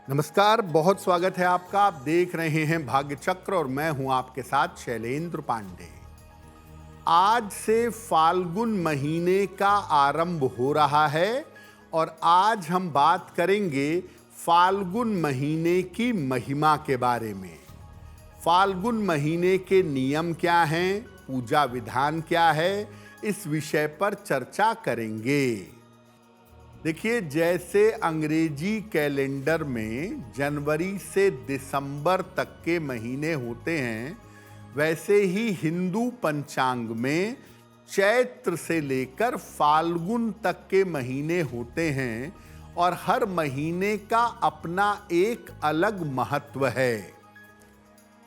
नमस्कार, बहुत स्वागत है आपका। आप देख रहे हैं भाग्य चक्र और मैं हूं आपके साथ शैलेंद्र पांडे। आज से फाल्गुन महीने का आरंभ हो रहा है और आज हम बात करेंगे फाल्गुन महीने की महिमा के बारे में। फाल्गुन महीने के नियम क्या हैं, पूजा विधान क्या है, इस विषय पर चर्चा करेंगे। देखिए, जैसे अंग्रेजी कैलेंडर में जनवरी से दिसंबर तक के महीने होते हैं, वैसे ही हिंदू पंचांग में चैत्र से लेकर फाल्गुन तक के महीने होते हैं और हर महीने का अपना एक अलग महत्व है।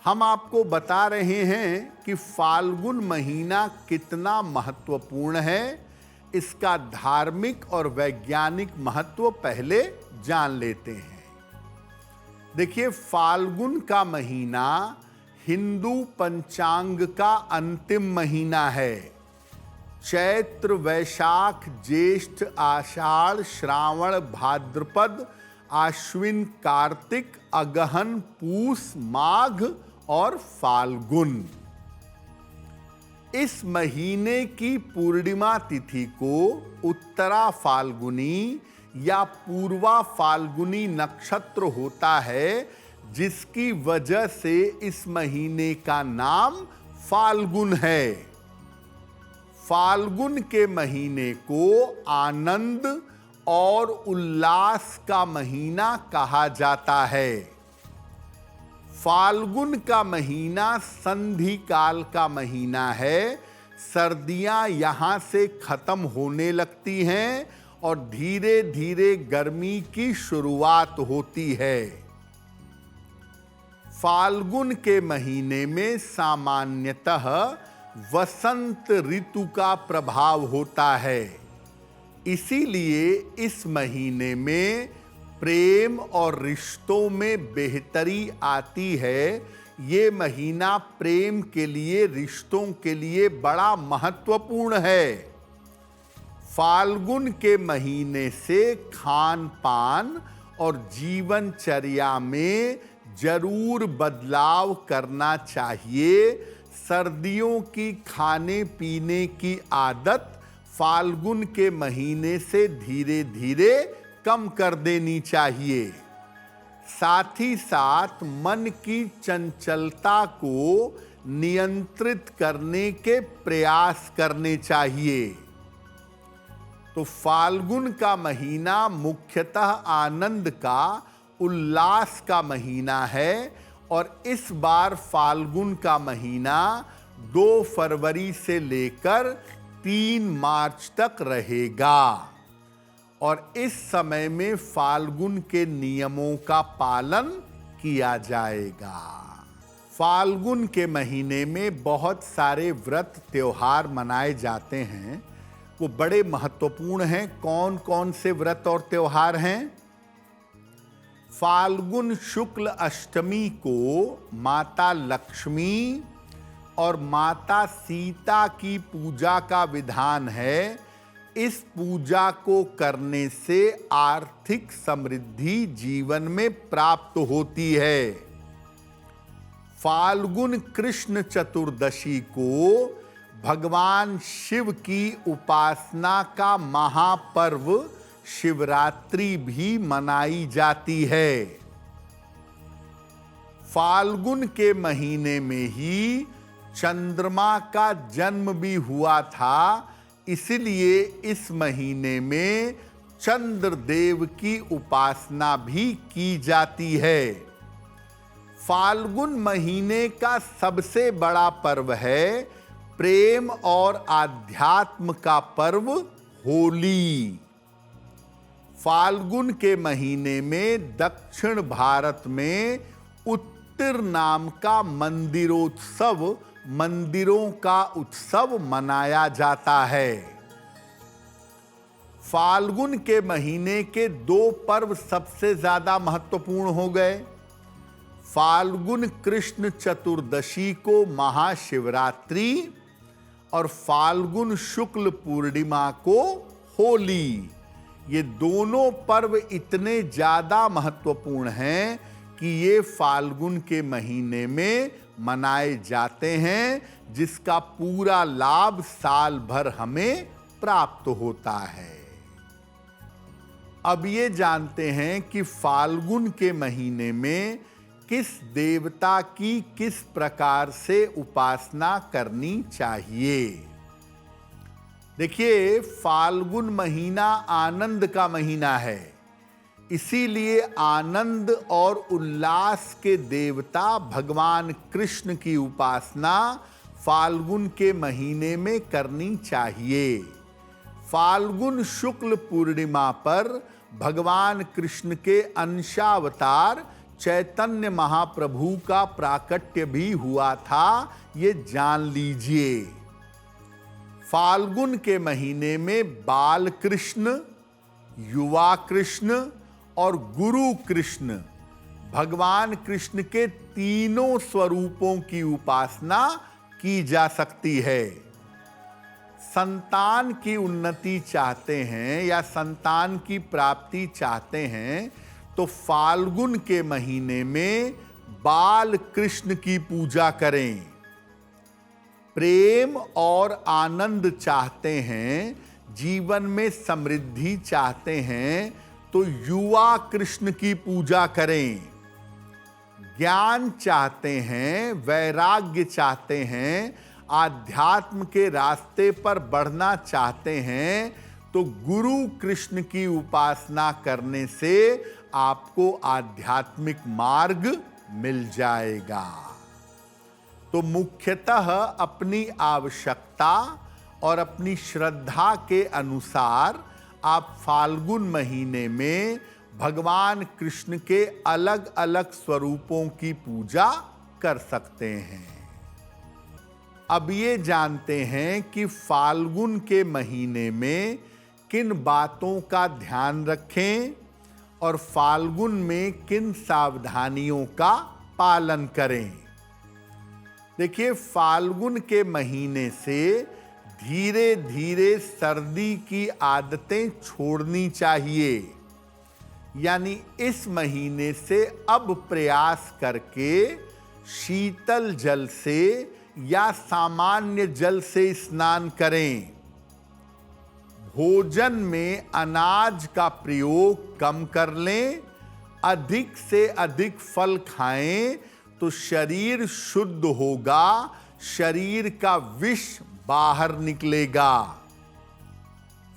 हम आपको बता रहे हैं कि फाल्गुन महीना कितना महत्वपूर्ण है। इसका धार्मिक और वैज्ञानिक महत्व पहले जान लेते हैं। देखिए, फाल्गुन का महीना हिंदू पंचांग का अंतिम महीना है। चैत्र, वैशाख, ज्येष्ठ, आषाढ़, श्रावण, भाद्रपद, आश्विन, कार्तिक, अगहन, पूस, माघ और फाल्गुन। इस महीने की पूर्णिमा तिथि को उत्तरा फाल्गुनी या पूर्वा फाल्गुनी नक्षत्र होता है, जिसकी वजह से इस महीने का नाम फाल्गुन है। फाल्गुन के महीने को आनंद और उल्लास का महीना कहा जाता है। फाल्गुन का महीना संधि काल का महीना है। सर्दियां यहां से खत्म होने लगती हैं और धीरे धीरे गर्मी की शुरुआत होती है। फाल्गुन के महीने में सामान्यतः वसंत ऋतु का प्रभाव होता है। इसीलिए इस महीने में प्रेम और रिश्तों में बेहतरी आती है। ये महीना प्रेम के लिए, रिश्तों के लिए बड़ा महत्वपूर्ण है। फाल्गुन के महीने से खान पान और जीवनचर्या में जरूर बदलाव करना चाहिए। सर्दियों की खाने पीने की आदत फाल्गुन के महीने से धीरे धीरे कम कर देनी चाहिए। साथ ही साथ मन की चंचलता को नियंत्रित करने के प्रयास करने चाहिए। तो फाल्गुन का महीना मुख्यतः आनंद का, उल्लास का महीना है और इस बार फाल्गुन का महीना 2 फरवरी से लेकर 3 मार्च तक रहेगा और इस समय में फाल्गुन के नियमों का पालन किया जाएगा। फाल्गुन के महीने में बहुत सारे व्रत त्योहार मनाए जाते हैं। वो बड़े महत्वपूर्ण हैं। कौन कौन से व्रत और त्योहार हैं? फाल्गुन शुक्ल अष्टमी को माता लक्ष्मी और माता सीता की पूजा का विधान है। इस पूजा को करने से आर्थिक समृद्धि जीवन में प्राप्त होती है। फाल्गुन कृष्ण चतुर्दशी को भगवान शिव की उपासना का महापर्व शिवरात्रि भी मनाई जाती है। फाल्गुन के महीने में ही चंद्रमा का जन्म भी हुआ था। इसलिए इस महीने में चंद्रदेव की उपासना भी की जाती है। फाल्गुन महीने का सबसे बड़ा पर्व है प्रेम और आध्यात्म का पर्व होली। फाल्गुन के महीने में दक्षिण भारत में उत्तिर नाम का मंदिरों का उत्सव मनाया जाता है। फाल्गुन के महीने के 2 पर्व सबसे ज्यादा महत्वपूर्ण हो गए। फाल्गुन कृष्ण चतुर्दशी को महाशिवरात्रि और फाल्गुन शुक्ल पूर्णिमा को होली। ये दोनों पर्व इतने ज्यादा महत्वपूर्ण हैं कि ये फाल्गुन के महीने में मनाए जाते हैं, जिसका पूरा लाभ साल भर हमें प्राप्त होता है। अब ये जानते हैं कि फाल्गुन के महीने में किस देवता की किस प्रकार से उपासना करनी चाहिए। देखिए, फाल्गुन महीना आनंद का महीना है, इसीलिए आनंद और उल्लास के देवता भगवान कृष्ण की उपासना फाल्गुन के महीने में करनी चाहिए। फाल्गुन शुक्ल पूर्णिमा पर भगवान कृष्ण के अंशावतार चैतन्य महाप्रभु का प्राकट्य भी हुआ था, ये जान लीजिए। फाल्गुन के महीने में बाल कृष्ण, युवा कृष्ण और गुरु कृष्ण भगवान कृष्ण के तीनों स्वरूपों की उपासना की जा सकती है। संतान की उन्नति चाहते हैं या संतान की प्राप्ति चाहते हैं तो फाल्गुन के महीने में बाल कृष्ण की पूजा करें। प्रेम और आनंद चाहते हैं, जीवन में समृद्धि चाहते हैं तो युवा कृष्ण की पूजा करें। ज्ञान चाहते हैं, वैराग्य चाहते हैं, आध्यात्म के रास्ते पर बढ़ना चाहते हैं तो गुरु कृष्ण की उपासना करने से आपको आध्यात्मिक मार्ग मिल जाएगा। तो मुख्यतः अपनी आवश्यकता और अपनी श्रद्धा के अनुसार आप फाल्गुन महीने में भगवान कृष्ण के अलग अलग स्वरूपों की पूजा कर सकते हैं। अब ये जानते हैं कि फाल्गुन के महीने में किन बातों का ध्यान रखें और फाल्गुन में किन सावधानियों का पालन करें। देखिए, फाल्गुन के महीने से धीरे धीरे सर्दी की आदतें छोड़नी चाहिए, यानी इस महीने से अब प्रयास करके शीतल जल से या सामान्य जल से स्नान करें। भोजन में अनाज का प्रयोग कम कर लें, अधिक से अधिक फल खाएं तो शरीर शुद्ध होगा, शरीर का विष बाहर निकलेगा।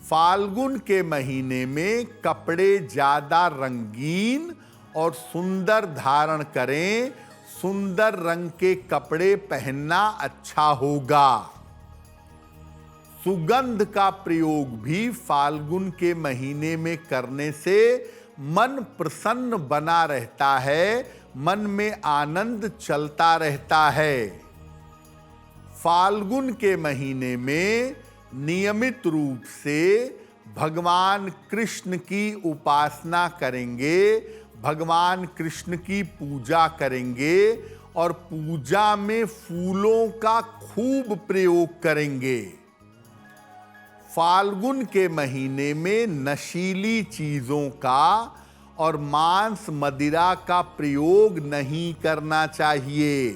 फाल्गुन के महीने में कपड़े ज्यादा रंगीन और सुंदर धारण करें, सुंदर रंग के कपड़े पहनना अच्छा होगा। सुगंध का प्रयोग भी फाल्गुन के महीने में करने से मन प्रसन्न बना रहता है, मन में आनंद चलता रहता है। फाल्गुन के महीने में नियमित रूप से भगवान कृष्ण की उपासना करेंगे, भगवान कृष्ण की पूजा करेंगे और पूजा में फूलों का खूब प्रयोग करेंगे। फाल्गुन के महीने में नशीली चीजों का और मांस मदिरा का प्रयोग नहीं करना चाहिए।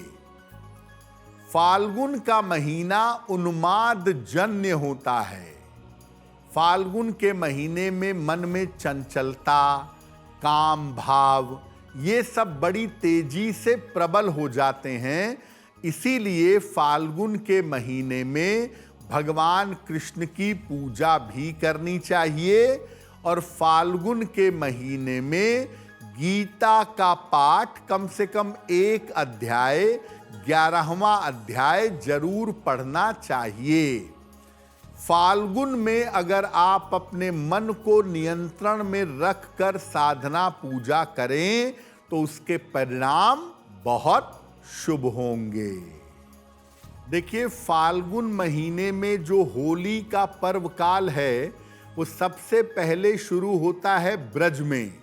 फाल्गुन का महीना उन्माद जन्य होता है। फाल्गुन के महीने में मन में चंचलता, काम भाव, ये सब बड़ी तेजी से प्रबल हो जाते हैं। इसीलिए फाल्गुन के महीने में भगवान कृष्ण की पूजा भी करनी चाहिए और फाल्गुन के महीने में गीता का पाठ कम से कम एक अध्याय, 11वां अध्याय जरूर पढ़ना चाहिए। फाल्गुन में अगर आप अपने मन को नियंत्रण में रखकर साधना पूजा करें तो उसके परिणाम बहुत शुभ होंगे। देखिए, फाल्गुन महीने में जो होली का पर्व काल है वो सबसे पहले शुरू होता है ब्रज में।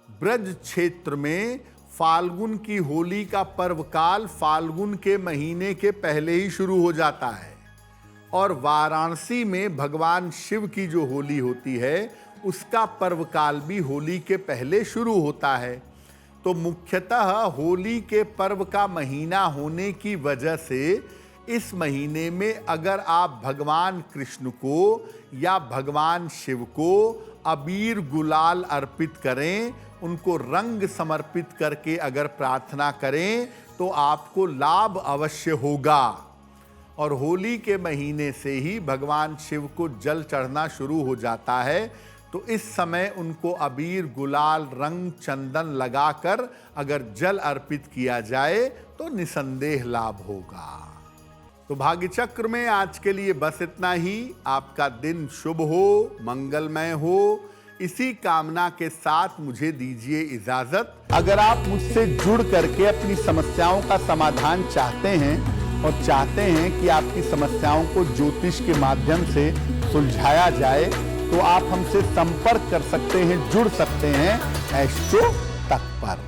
ब्रज क्षेत्र में फाल्गुन की होली का पर्व काल फाल्गुन के महीने के पहले ही शुरू हो जाता है और वाराणसी में भगवान शिव की जो होली होती है उसका पर्व काल भी होली के पहले शुरू होता है। तो मुख्यतः होली के पर्व का महीना होने की वजह से इस महीने में अगर आप भगवान कृष्ण को या भगवान शिव को अबीर गुलाल अर्पित करें, उनको रंग समर्पित करके अगर प्रार्थना करें तो आपको लाभ अवश्य होगा। और होली के महीने से ही भगवान शिव को जल चढ़ना शुरू हो जाता है, तो इस समय उनको अबीर गुलाल रंग चंदन लगाकर अगर जल अर्पित किया जाए तो निसंदेह लाभ होगा। तो भाग्य चक्र में आज के लिए बस इतना ही। आपका दिन शुभ हो, मंगलमय हो, इसी कामना के साथ मुझे दीजिए इजाजत। अगर आप मुझसे जुड़ करके अपनी समस्याओं का समाधान चाहते हैं और चाहते हैं कि आपकी समस्याओं को ज्योतिष के माध्यम से सुलझाया जाए, तो आप हमसे संपर्क कर सकते हैं, जुड़ सकते हैं एस्ट्रो तक पर।